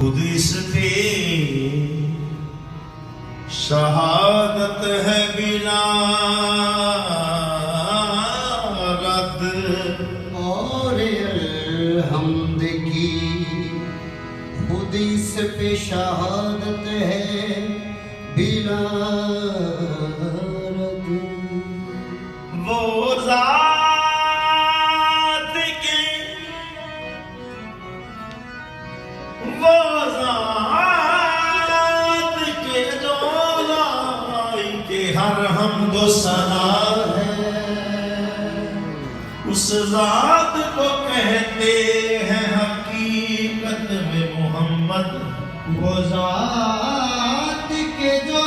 खुद इस पे शहादत है बिना रद और हमद की खुद इस पे शहादत है बिना रद। वो ज़ात के वो ज़ात के जो लाई के हर हमदो सना है, उस ज़ात को कहते हैं हकीकत में मोहम्मद। वो ज़ात के जो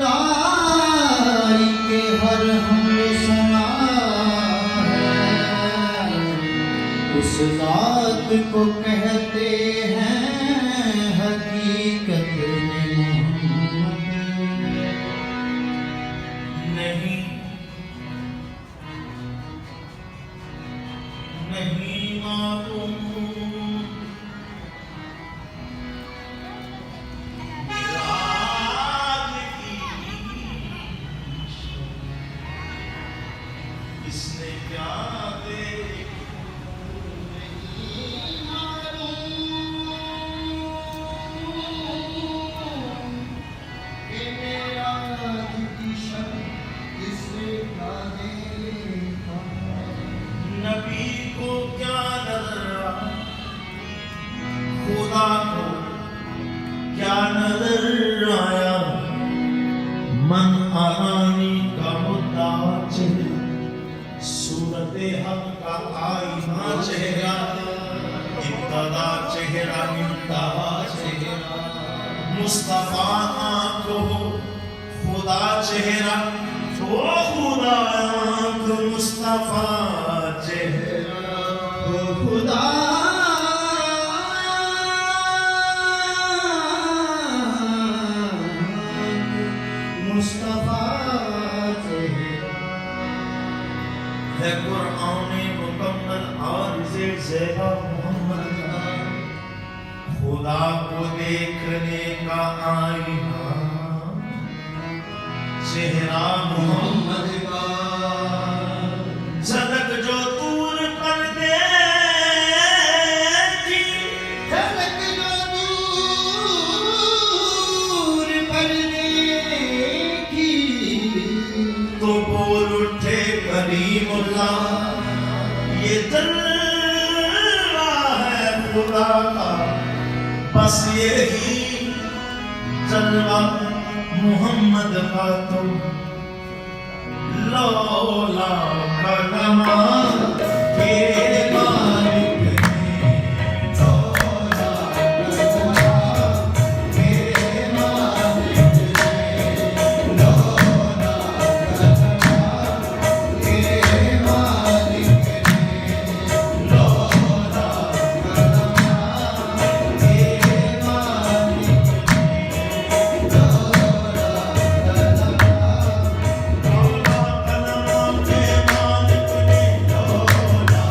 लाई के हर हमदो सना है, उस ज़ात को कहते हैं हकीकत में मोहम्मद। नहीं नहीं मालूम मिराज की इसने क्या नबी को क्या नजर आया, खुदा को क्या नजर आया। मन आरानी का मुद्दा चेहरा, सूरत हक का आईना चेहरा, इब्तदा चेहरा इंतहा चेहरा। मुस्तफा आँख हो खुदा चेहरा, वो खुदा आँख मुस्तफा चेहरा। वो खुदा मुस्तफा चेहरा है कुरान मुकम्मल और ज़ेबा मोहम्मद का, खुदा को देखने का आईना चेहरा मोहम्मद का। झलक जो दूर पर देखी, झलक जो दूर पर देखी, तो बोल उठे करीमुल्लाह, ये जलवा है खुदा का। बस यही जलवा मोहम्मद का तो लौला कलमा के मालिक ने, लौला कलमा के मालिक ने, लौला कलमा के मालिक ने, लौला कलमा के मालिक ने, लौला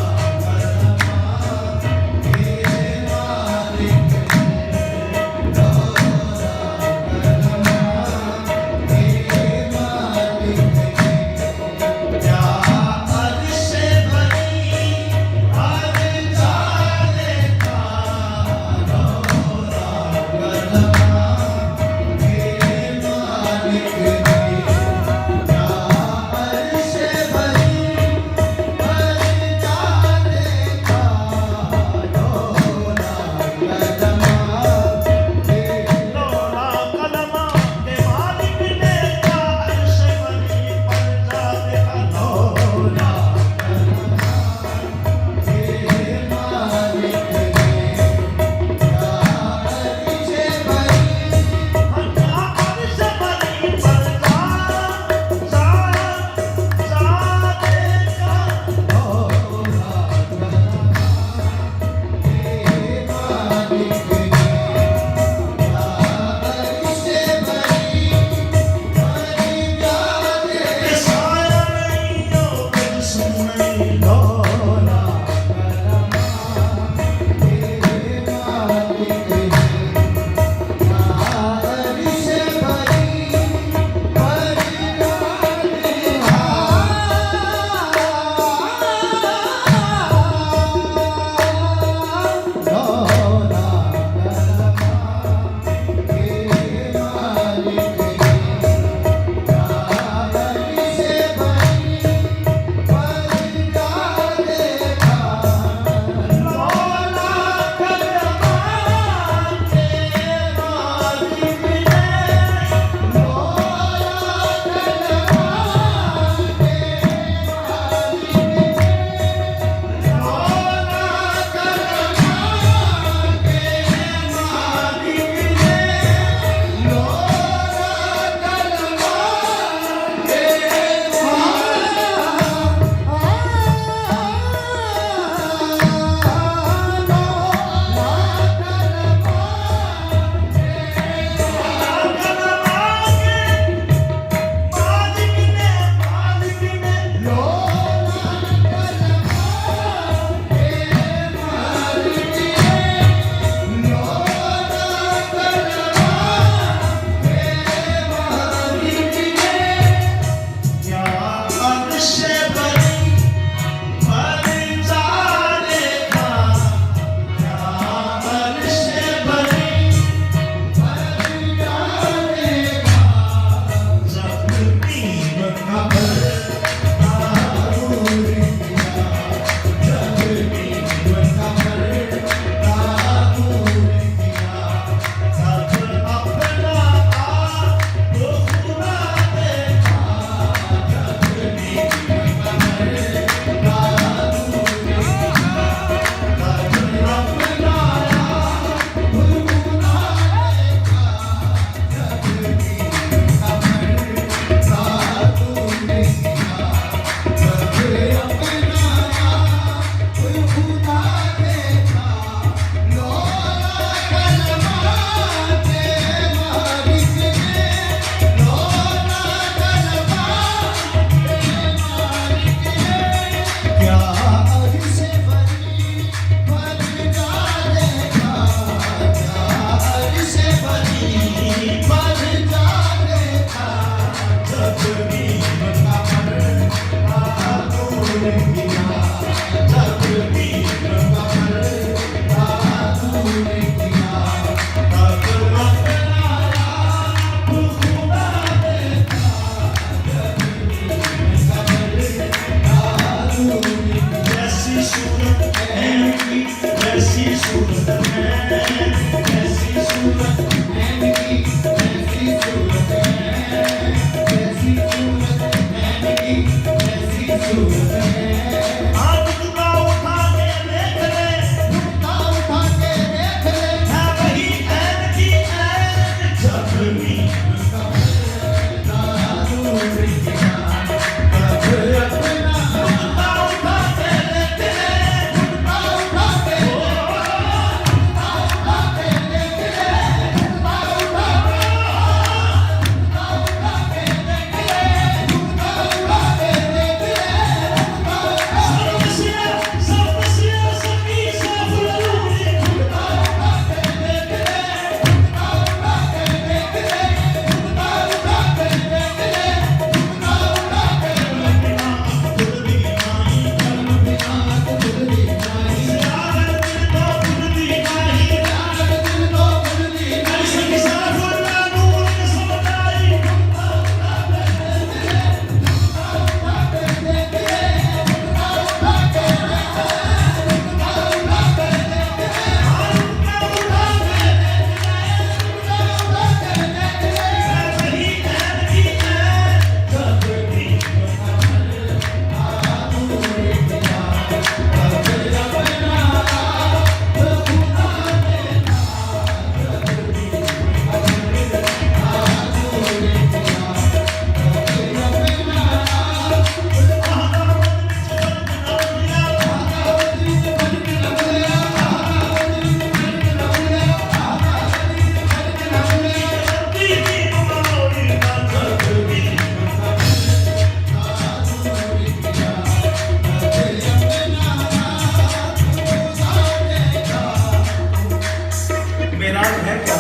मेराज है क्या?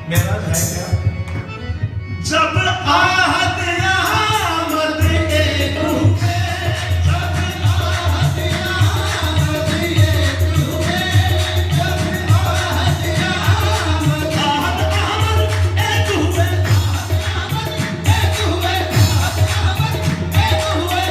मेराज है क्या? जब आहत आमद एक हुए, जब आहत आमद एक हुए, जब आहत आमद एक हुए, एक हुए, एक हुए,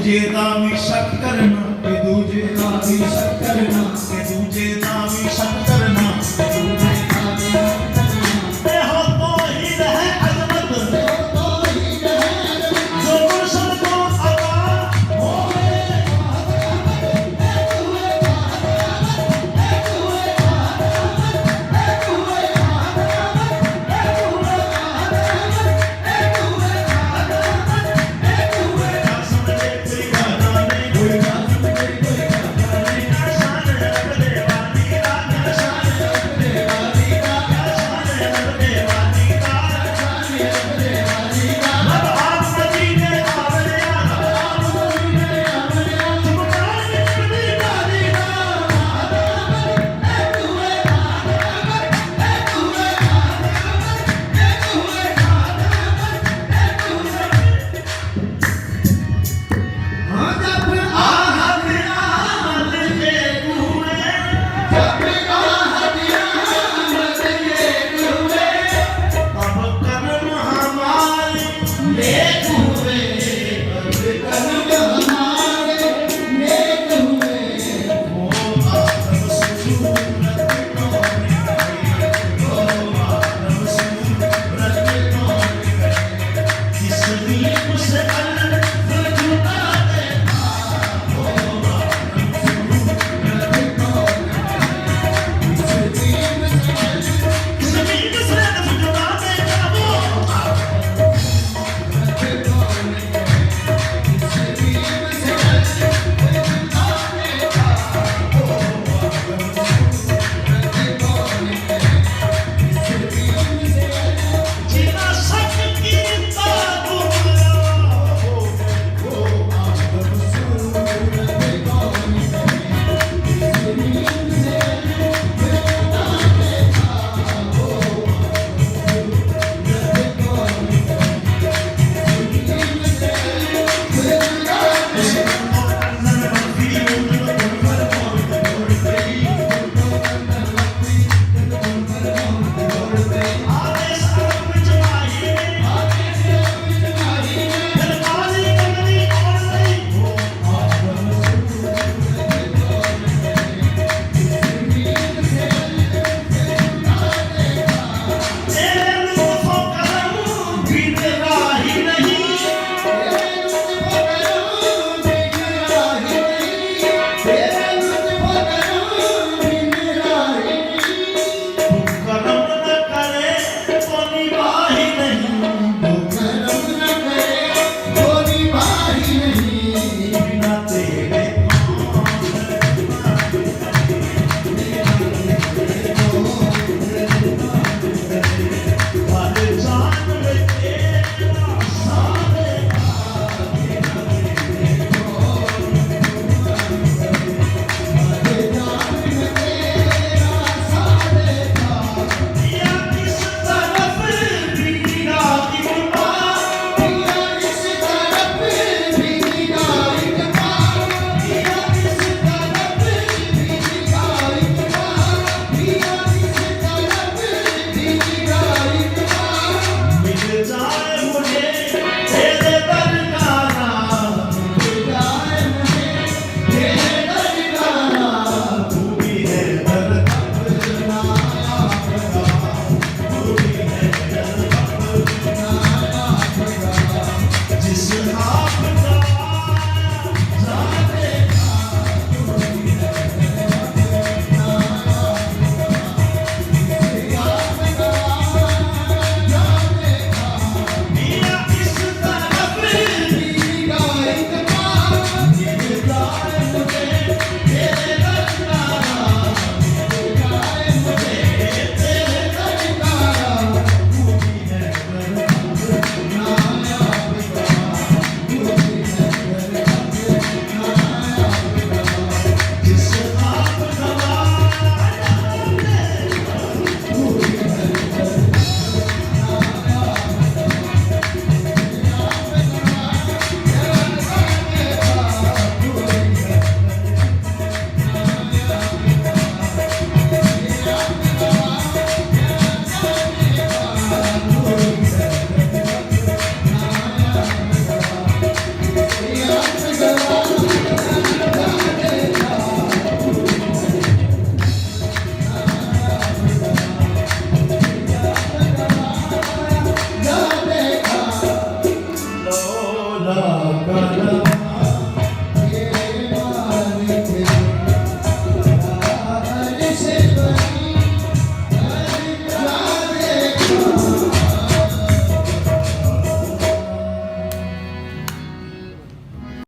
ਦੂਜੇ ਦਾ ਵੀ ਸ਼ੱਕ ਕਰਨਾ, ਕਿ ਦੂਜੇ ਦਾ ਵੀ ਸ਼ੱਕ ਕਰਨਾ, ਕਿ ਦੂਜੇ ਦਾ ਵੀ ਸ਼ੱਕ ਕਰਨਾ, ਦੂਜੇ ਦਾ ਵੀ ਸ਼ੱਕ ਕਰਨਾ। ਇਹੋ ਤੋਹੀਦ ਹੈ ਅਜ਼ਮਤ, ਤੋਹੀਦ ਹੈ ਜੋ ਮੁਰਸ਼ਦ ਕੋ ਅਤਾ ਹੋਵੇ।